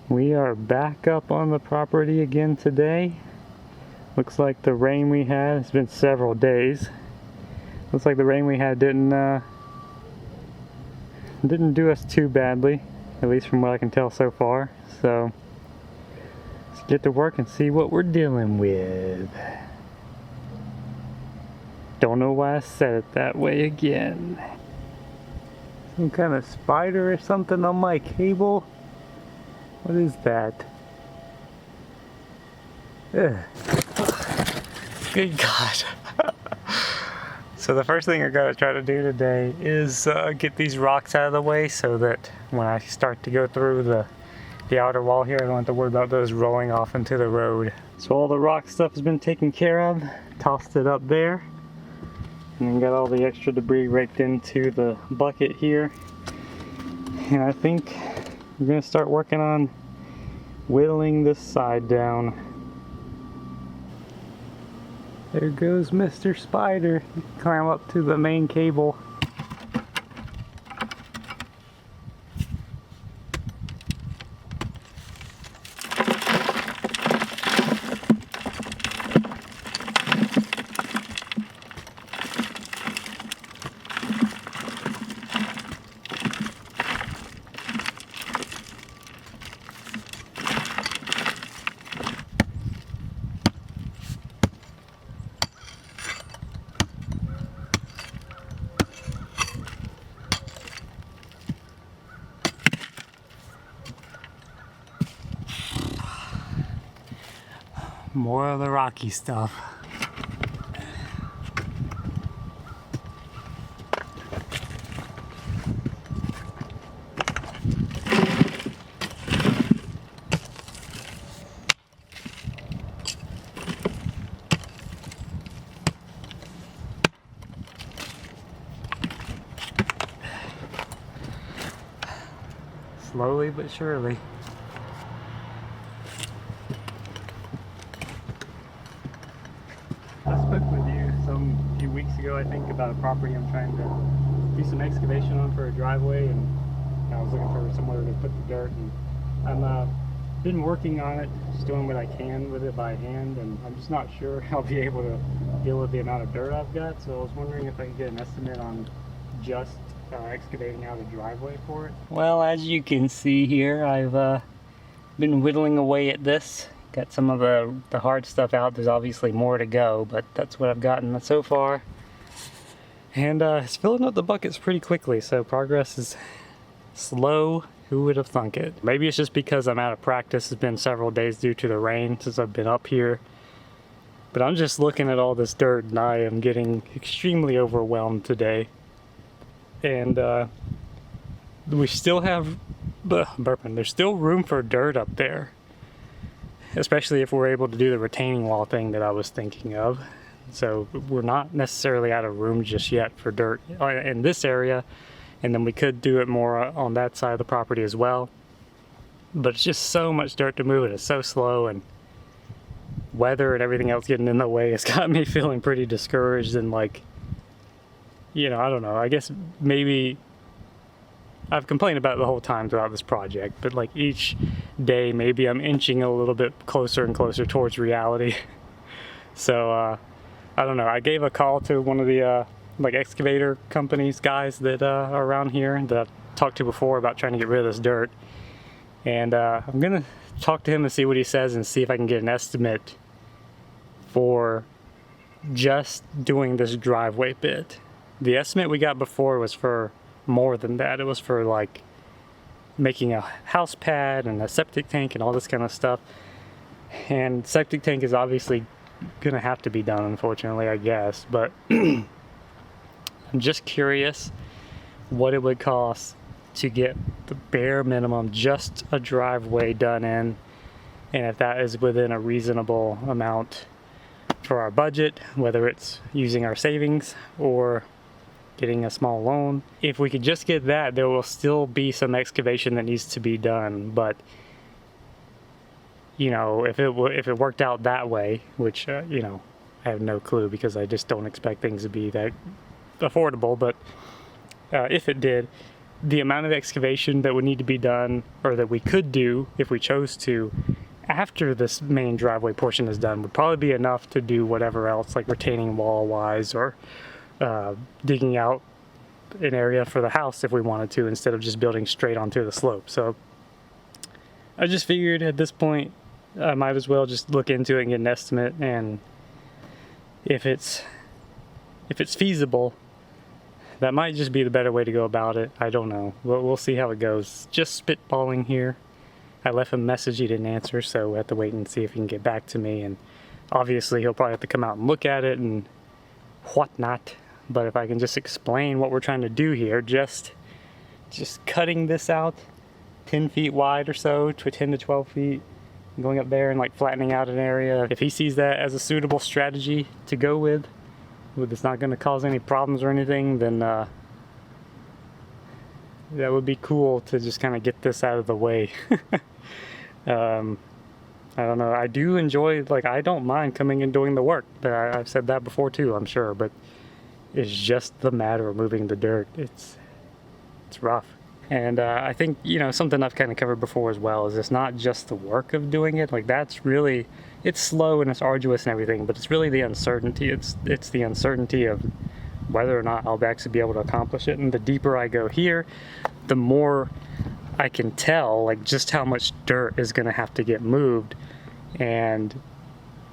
We are back up on the property again today. Looks like the rain we had, it's been several days. Looks like the rain we had didn't do us too badly, at least from what I can tell so far. So let's get to work and see what we're dealing with. Don't know why I said it that way again. Some kind of spider or something on my cable. What is that? Ugh. Good God. So the first thing I gotta try to do today is get these rocks out of the way so that when I start to go through the outer wall here, I don't have to worry about those rolling off into the road. So all the rock stuff has been taken care of. Tossed it up there. And then got all the extra debris raked into the bucket here. And I think we're gonna start working on whittling this side down. There goes Mr. Spider. Climb up to the main cable. More of the rocky stuff. Slowly but surely. A few weeks ago, I think, about a property I'm trying to do some excavation on for a driveway, and I was looking for somewhere to put the dirt, and I'm been working on it, just doing what I can with it by hand, and I'm just not sure I'll be able to deal with the amount of dirt I've got, so I was wondering if I could get an estimate on just excavating out a driveway for it. Well, as you can see here, I've been whittling away at this. Got some of the hard stuff out. There's obviously more to go, but that's what I've gotten so far. And it's filling up the buckets pretty quickly, so progress is slow. Who would have thunk it? Maybe it's just because I'm out of practice. It's been several days due to the rain since I've been up here. But I'm just looking at all this dirt and I am getting extremely overwhelmed today. And we still have, burping, there's still room for dirt up there. Especially if we're able to do the retaining wall thing that I was thinking of. So we're not necessarily out of room just yet for dirt in this area, and then we could do it more on that side of the property as well. But it's just so much dirt to move, and it's so slow, and weather and everything else getting in the way has got me feeling pretty discouraged, and like, you know, I don't know, I guess maybe I've complained about it the whole time throughout this project, but like each day maybe I'm inching a little bit closer and closer towards reality. So I don't know, I gave a call to one of the like excavator companies guys that are around here that I've talked to before about trying to get rid of this dirt, and I'm gonna talk to him and see what he says and see if I can get an estimate for just doing this driveway bit. The estimate we got before was for more than that. It was for like making a house pad and a septic tank and all this kind of stuff. And septic tank is obviously gonna have to be done, unfortunately, I guess. But I'm just curious what it would cost to get the bare minimum, just a driveway done in, and if that is within a reasonable amount for our budget, whether it's using our savings or getting a small loan. If we could just get that, there will still be some excavation that needs to be done, but you know, if it worked out that way, which you know, I have no clue because I just don't expect things to be that affordable, but if it did, the amount of excavation that would need to be done, or that we could do if we chose to, after this main driveway portion is done, would probably be enough to do whatever else, like retaining wall wise, or digging out an area for the house if we wanted to, instead of just building straight onto the slope. So I just figured at this point I might as well just look into it and get an estimate, and if it's feasible, that might just be the better way to go about it. I don't know. We'll see how it goes. Just spitballing here. I left him a message, he didn't answer, so we have to wait and see if he can get back to me. And obviously he'll probably have to come out and look at it and whatnot. But if I can just explain what we're trying to do here, just cutting this out 10 feet wide or so, to 10 to 12 feet, going up there and like flattening out an area. If he sees that as a suitable strategy to go with it's not going to cause any problems or anything, then that would be cool to just kind of get this out of the way. I don't know, I do enjoy, like, I don't mind coming and doing the work. I've said that before too, I'm sure, but it's just the matter of moving the dirt. It's rough. And I think, you know, something I've kind of covered before as well is it's not just the work of doing it. Like, that's really, it's slow and it's arduous and everything, but it's really the uncertainty. It's the uncertainty of whether or not I'll actually be able to accomplish it. And the deeper I go here, the more I can tell, like, just how much dirt is going to have to get moved. And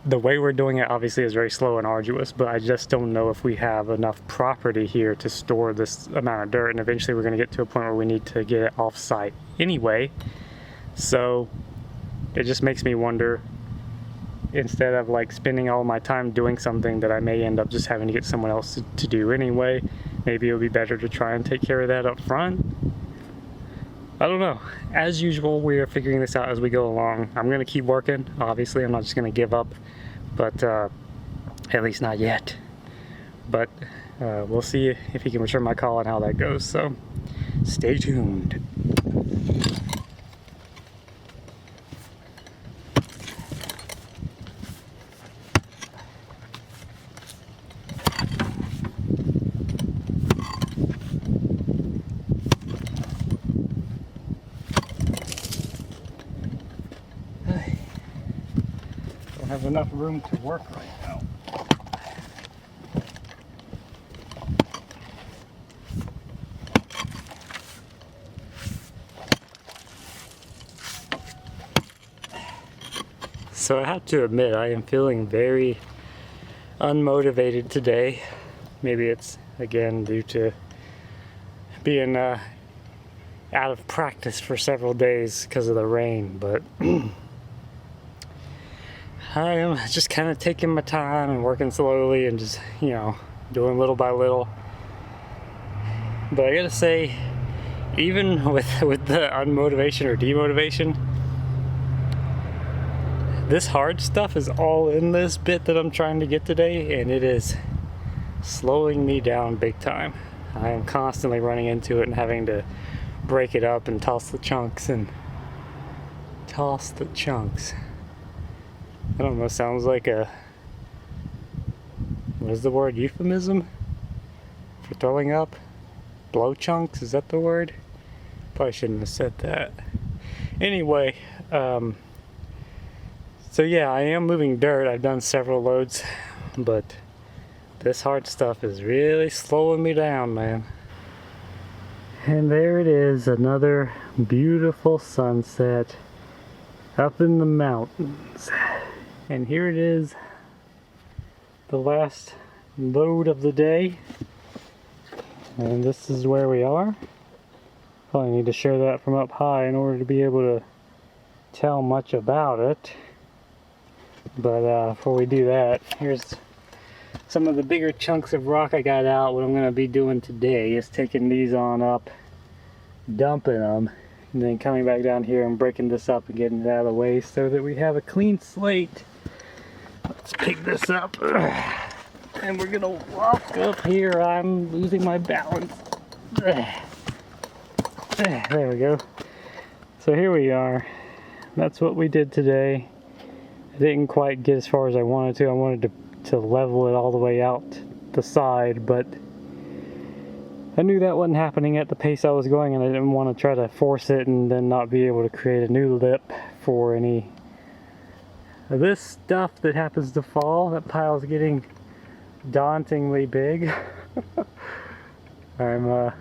the way we're doing it obviously is very slow and arduous, but I just don't know if we have enough property here to store this amount of dirt, and eventually we're going to get to a point where we need to get it off site anyway. So it just makes me wonder, instead of like spending all my time doing something that I may end up just having to get someone else to do anyway, maybe it would be better to try and take care of that up front. I don't know. As usual, we are figuring this out as we go along. I'm going to keep working. Obviously, I'm not just going to give up, but at least not yet. But we'll see if he can return my call and how that goes. So stay tuned. Have enough room to work right now. So I have to admit, I am feeling very unmotivated today. Maybe it's again due to being out of practice for several days because of the rain, but I am just kind of taking my time and working slowly and just, you know, doing little by little. But I gotta say, even with the unmotivation or demotivation, this hard stuff is all in this bit that I'm trying to get today, and it is slowing me down big time. I am constantly running into it and having to break it up and toss the chunks. I don't know, sounds like a, what is the word, euphemism for throwing up? Blow chunks, is that the word? Probably shouldn't have said that. Anyway, so yeah, I am moving dirt. I've done several loads, but this hard stuff is really slowing me down, man. And there it is, another beautiful sunset up in the mountains. And here it is, the last load of the day. And this is where we are. Probably need to share that from up high in order to be able to tell much about it. But before we do that, here's some of the bigger chunks of rock I got out. What I'm going to be doing today is taking these on up, dumping them, and then coming back down here and breaking this up and getting it out of the way so that we have a clean slate. Let's pick this up, and we're gonna walk up here. I'm losing my balance. There we go. So here we are. That's what we did today. I didn't quite get as far as I wanted to. I wanted to level it all the way out the side, but I knew that wasn't happening at the pace I was going, and I didn't want to try to force it and then not be able to create a new lip for any of this stuff that happens to fall. That pile's getting dauntingly big. I'm,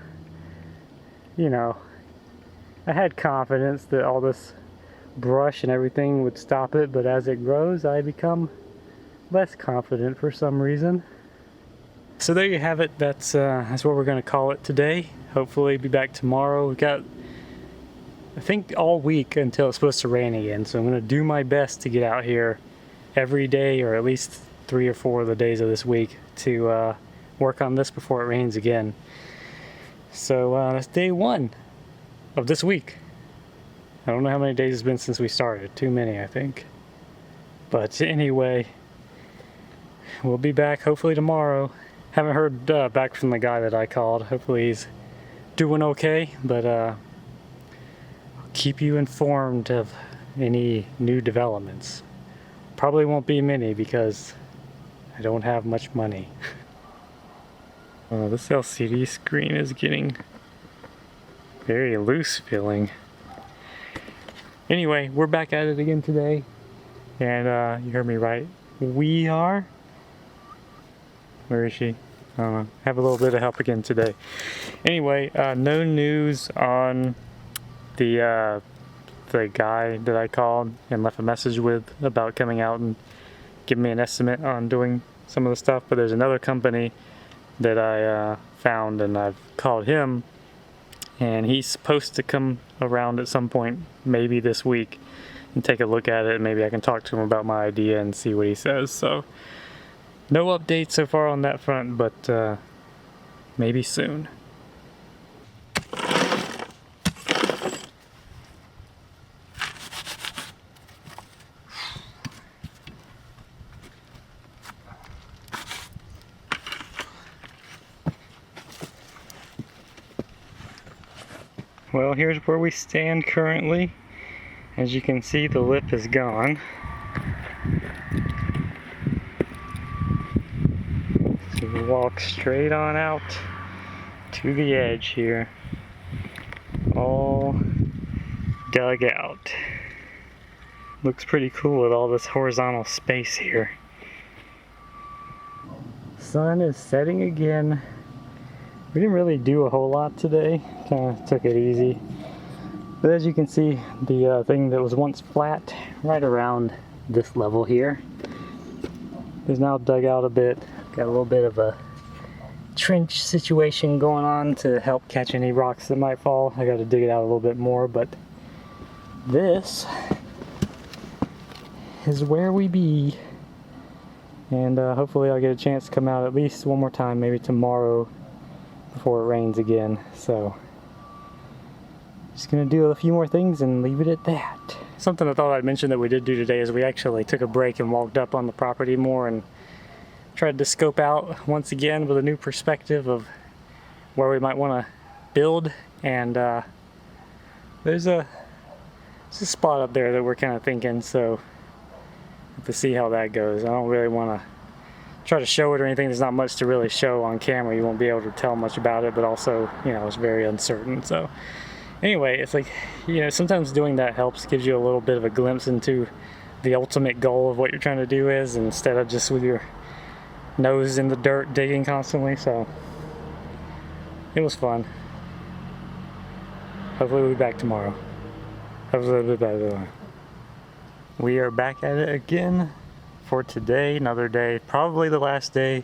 you know, I had confidence that all this brush and everything would stop it, but as it grows, I become less confident for some reason. So there you have it. That's what we're going to call it today. Hopefully be back tomorrow. We've got, I think, all week until it's supposed to rain again. So I'm going to do my best to get out here every day, or at least 3 or 4 of the days of this week, to work on this before it rains again. So that's day 1 of this week. I don't know how many days it's been since we started. Too many, I think. But anyway, we'll be back hopefully tomorrow. Haven't heard back from the guy that I called. Hopefully he's doing okay, but I'll keep you informed of any new developments. Probably won't be many because I don't have much money. Oh, this LCD screen is getting very loose feeling. Anyway, we're back at it again today, and you heard me right. We are. Where is she? I don't know. Have a little bit of help again today. Anyway, no news on the guy that I called and left a message with about coming out and giving me an estimate on doing some of the stuff. But there's another company that I found, and I've called him, and he's supposed to come around at some point, maybe this week, and take a look at it. And maybe I can talk to him about my idea and see what he says. So no updates so far on that front, but maybe soon. Well, here's where we stand currently. As you can see, the lip is gone. So we walk straight on out to the edge here. All dug out. Looks pretty cool with all this horizontal space here. Sun is setting again. We didn't really do a whole lot today. Kind of took it easy. But as you can see, the thing that was once flat, right around this level here, is now dug out a bit. Got a little bit of a trench situation going on to help catch any rocks that might fall. I got to dig it out a little bit more, but this is where we be. And hopefully I'll get a chance to come out at least one more time, maybe tomorrow, before it rains again. So just gonna do a few more things and leave it at that. Something I thought I'd mention that we did do today is we actually took a break and walked up on the property more and tried to scope out once again with a new perspective of where we might want to build. And there's a spot up there that we're kind of thinking, so have to see how that goes. I don't really want to try to show it or anything. There's not much to really show on camera. You won't be able to tell much about it, but also, you know, it's very uncertain. So anyway, it's like, you know, sometimes doing that helps, gives you a little bit of a glimpse into the ultimate goal of what you're trying to do is, instead of just with your nose in the dirt digging constantly. So it was fun. Hopefully we'll be back tomorrow. Hopefully we'll be back tomorrow. We are back at it again for today. Another day, probably the last day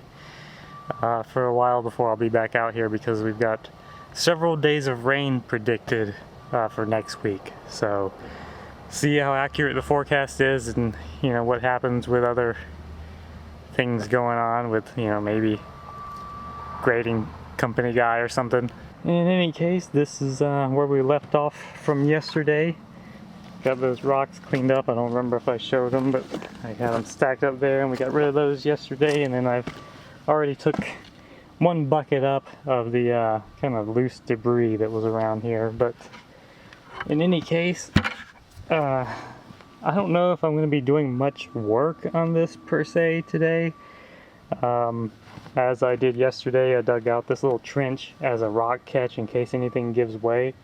for a while before I'll be back out here, because we've got several days of rain predicted for next week. So see how accurate the forecast is, and you know what happens with other things going on with, you know, maybe grading company guy or something. In any case, this is where we left off from yesterday. Got those rocks cleaned up. I don't remember if I showed them, but I had them stacked up there, and we got rid of those yesterday. And then I've already took one bucket up of the kind of loose debris that was around here. But in any case, I don't know if I'm going to be doing much work on this per se today. As I did yesterday, I dug out this little trench as a rock catch in case anything gives way.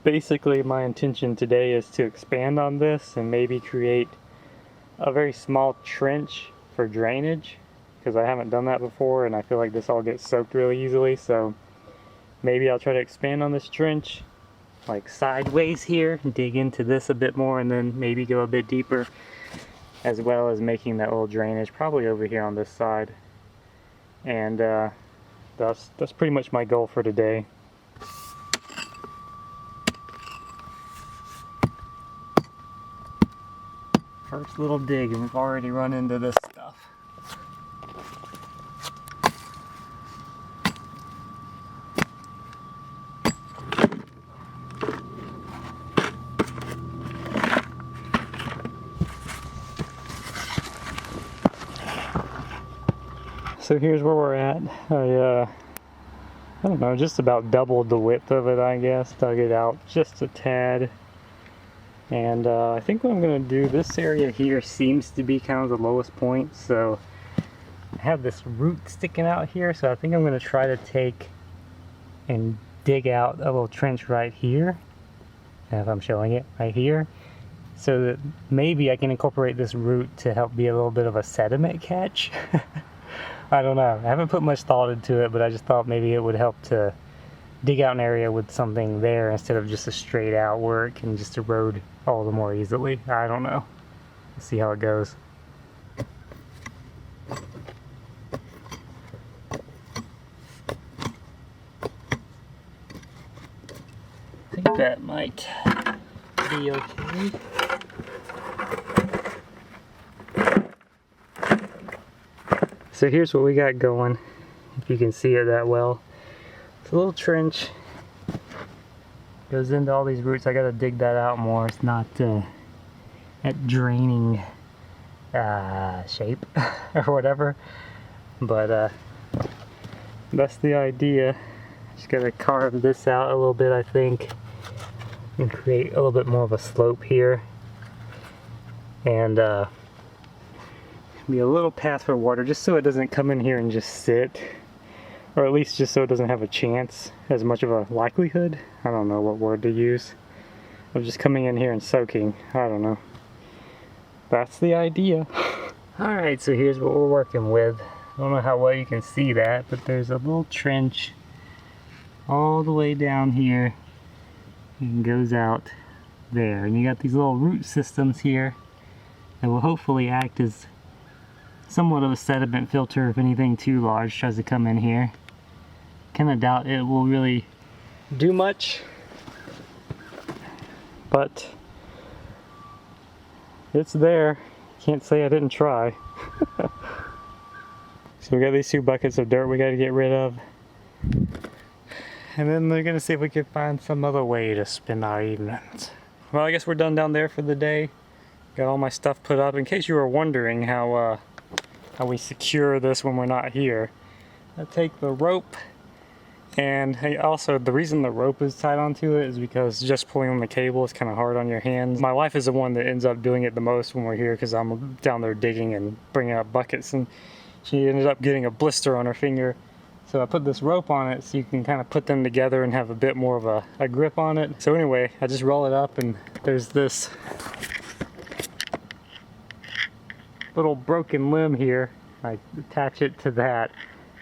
Basically, my intention today is to expand on this and maybe create a very small trench for drainage, because I haven't done that before and I feel like this all gets soaked really easily. So maybe I'll try to expand on this trench like sideways here, dig into this a bit more, and then maybe go a bit deeper, as well as making that little drainage probably over here on this side. And that's pretty much my goal for today. First little dig, and we've already run into this stuff. So here's where we're at. I don't know, just about doubled the width of it, I guess. Dug it out just a tad. And I think what I'm going to do, this area here seems to be kind of the lowest point. So I have this root sticking out here. So I think I'm going to try to take and dig out a little trench right here. If I'm showing it right here. So that maybe I can incorporate this root to help be a little bit of a sediment catch. I don't know. I haven't put much thought into it, but I just thought maybe it would help to dig out an area with something there instead of just a straight out where it can just erode all the more easily. I don't know. Let's see how it goes. I think that might be okay. So here's what we got going, if you can see it that well. It's a little trench, goes into all these roots. I gotta dig that out more. It's not at draining shape or whatever, but that's the idea. Just gotta carve this out a little bit, I think, and create a little bit more of a slope here, and be a little path for water, just so it doesn't come in here and just sit, or at least just so it doesn't have a chance, as much of a likelihood, I don't know what word to use, of just coming in here and soaking. I don't know. That's the idea. Alright, so here's what we're working with. I don't know how well you can see that, but there's a little trench all the way down here and goes out there, and you got these little root systems here that will hopefully act as somewhat of a sediment filter if anything too large tries to come in here. Kind of doubt it will really do much, but it's there. Can't say I didn't try. So we got these 2 buckets of dirt we got to get rid of, and then they're gonna see if we can find some other way to spend our evenings. Well, I guess we're done down there for the day. Got all my stuff put up. In case you were wondering how we secure this when we're not here, I take the rope, and also the reason the rope is tied onto it is because just pulling on the cable is kind of hard on your hands. My wife is the one that ends up doing it the most when we're here, because I'm down there digging and bringing up buckets, and she ended up getting a blister on her finger. So I put this rope on it so you can kind of put them together and have a bit more of a grip on it. So anyway, I just roll it up, and there's this little broken limb here. I attach it to that,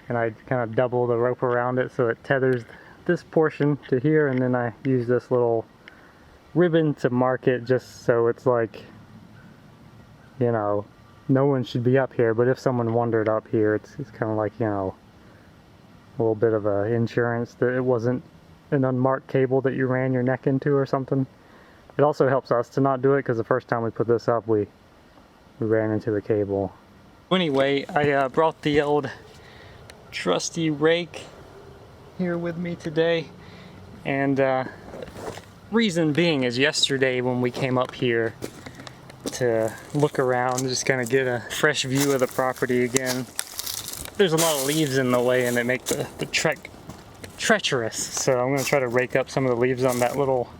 and I kind of double the rope around it so it tethers this portion to here, and then I use this little ribbon to mark it, just so it's like, you know, no one should be up here, but if someone wandered up here, it's kind of like, you know, a little bit of a insurance that it wasn't an unmarked cable that you ran your neck into or something. It also helps us to not do it, because the first time we put this up, we ran into the cable. Anyway, I brought the old trusty rake here with me today, and reason being is yesterday when we came up here to look around, just kind of get a fresh view of the property again, there's a lot of leaves in the way and they make the trek treacherous. So I'm going to try to rake up some of the leaves on that little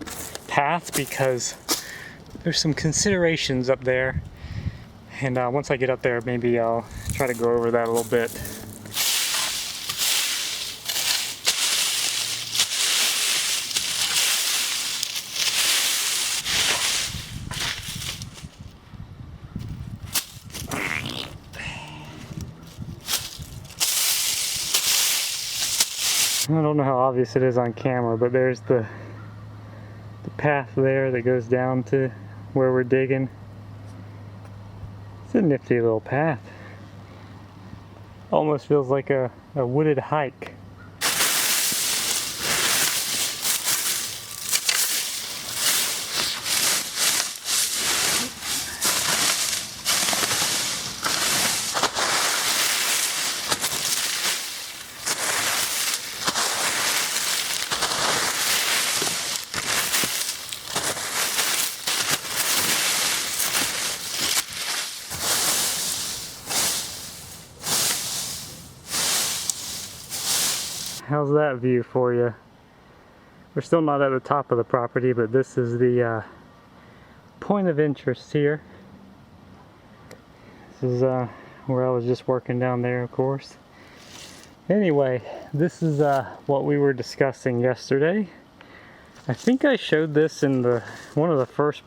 path, because there's some considerations up there. And once I get up there, maybe I'll try try to go over that a little bit. I don't know how obvious it is on camera, but there's the path there that goes down to where we're digging. It's a nifty little path. Almost feels like a wooded hike. How's that view for you? We're still not at the top of the property, but this is the point of interest here. This is where I was just working down there, of course. Anyway, this is what we were discussing yesterday. I think I showed this in one of the first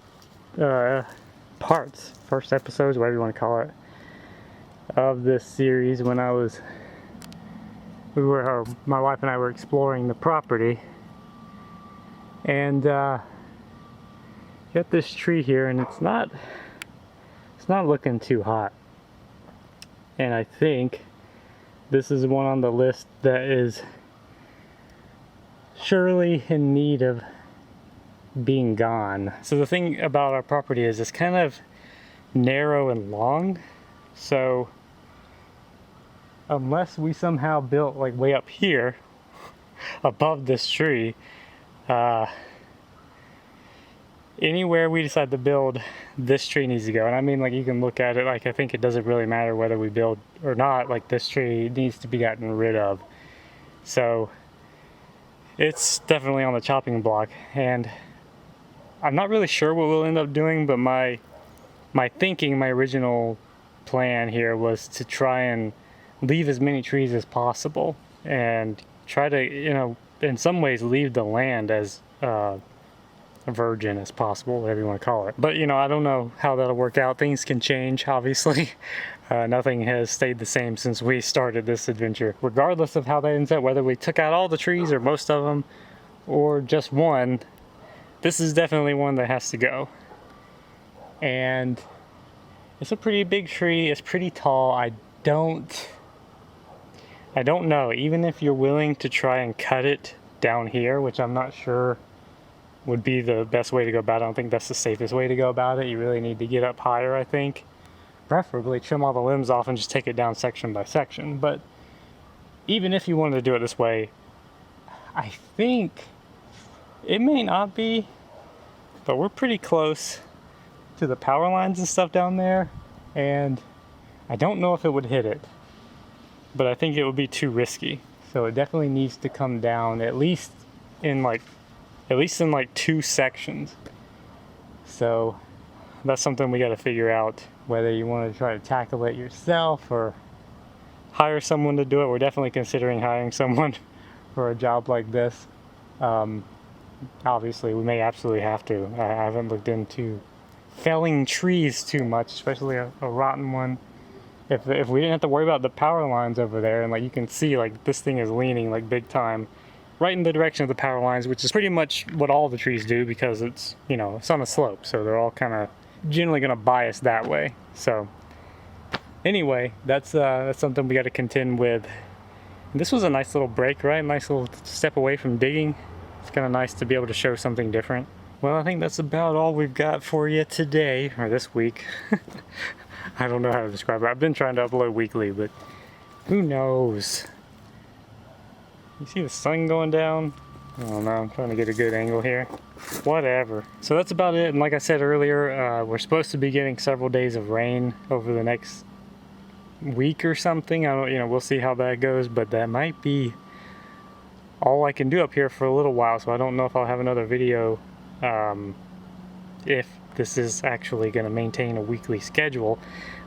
first episodes, whatever you want to call it, of this series when my wife and I were exploring the property, and got this tree here, and it's not looking too hot. And I think this is one on the list that is surely in need of being gone. So the thing about our property is it's kind of narrow and long, so unless we somehow built like way up here above this tree, anywhere we decide to build, this tree needs to go. And I mean, like, you can look at it, like, I think it doesn't really matter whether we build or not, like, this tree needs to be gotten rid of. So it's definitely on the chopping block, and I'm not really sure what we'll end up doing, but my original plan here was to try and leave as many trees as possible and try to, you know, in some ways leave the land as virgin as possible, whatever you want to call it. But, you know, I don't know how that'll work out. Things can change, obviously. Nothing has stayed the same since we started this adventure. Regardless of how that ends up, whether we took out all the trees or most of them or just one, this is definitely one that has to go. And it's a pretty big tree. It's pretty tall. I don't know, even if you're willing to try and cut it down here, which I'm not sure would be the best way to go about it. I don't think that's the safest way to go about it. You really need to get up higher, I think. Preferably trim all the limbs off and just take it down section by section. But even if you wanted to do it this way, I think it may not be, but we're pretty close to the power lines and stuff down there, and I don't know if it would hit it, but I think it would be too risky. So it definitely needs to come down at least in like 2 sections. So that's something we got to figure out, whether you want to try to tackle it yourself or hire someone to do it. We're definitely considering hiring someone for a job like this. Obviously we may absolutely have to. I haven't looked into felling trees too much, especially a rotten one. If we didn't have to worry about the power lines over there, and like you can see, like this thing is leaning like big time right in the direction of the power lines, which is pretty much what all the trees do because it's, you know, it's on a slope, so they're all kind of generally going to bias that way. So anyway, that's something we got to contend with. And this was a nice little break, right? Nice little step away from digging. It's kind of nice to be able to show something different. Well, I think that's about all we've got for you today, or this week. I don't know how to describe it. I've been trying to upload weekly, but who knows? You see the sun going down? I don't know, I'm trying to get a good angle here. Whatever. So that's about it, and like I said earlier, we're supposed to be getting several days of rain over the next week or something. I don't, you know, we'll see how that goes, but that might be all I can do up here for a little while, so I don't know if I'll have another video if this is actually going to maintain a weekly schedule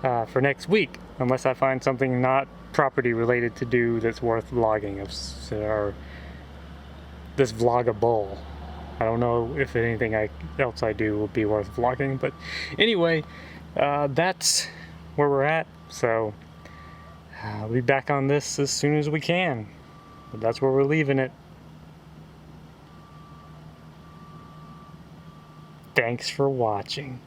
for next week, unless I find something not property related to do that's worth vlogging, or this vlogable. I don't know if anything else I do will be worth vlogging, but anyway, that's where we're at. So I'll be back on this as soon as we can, but that's where we're leaving it. Thanks for watching.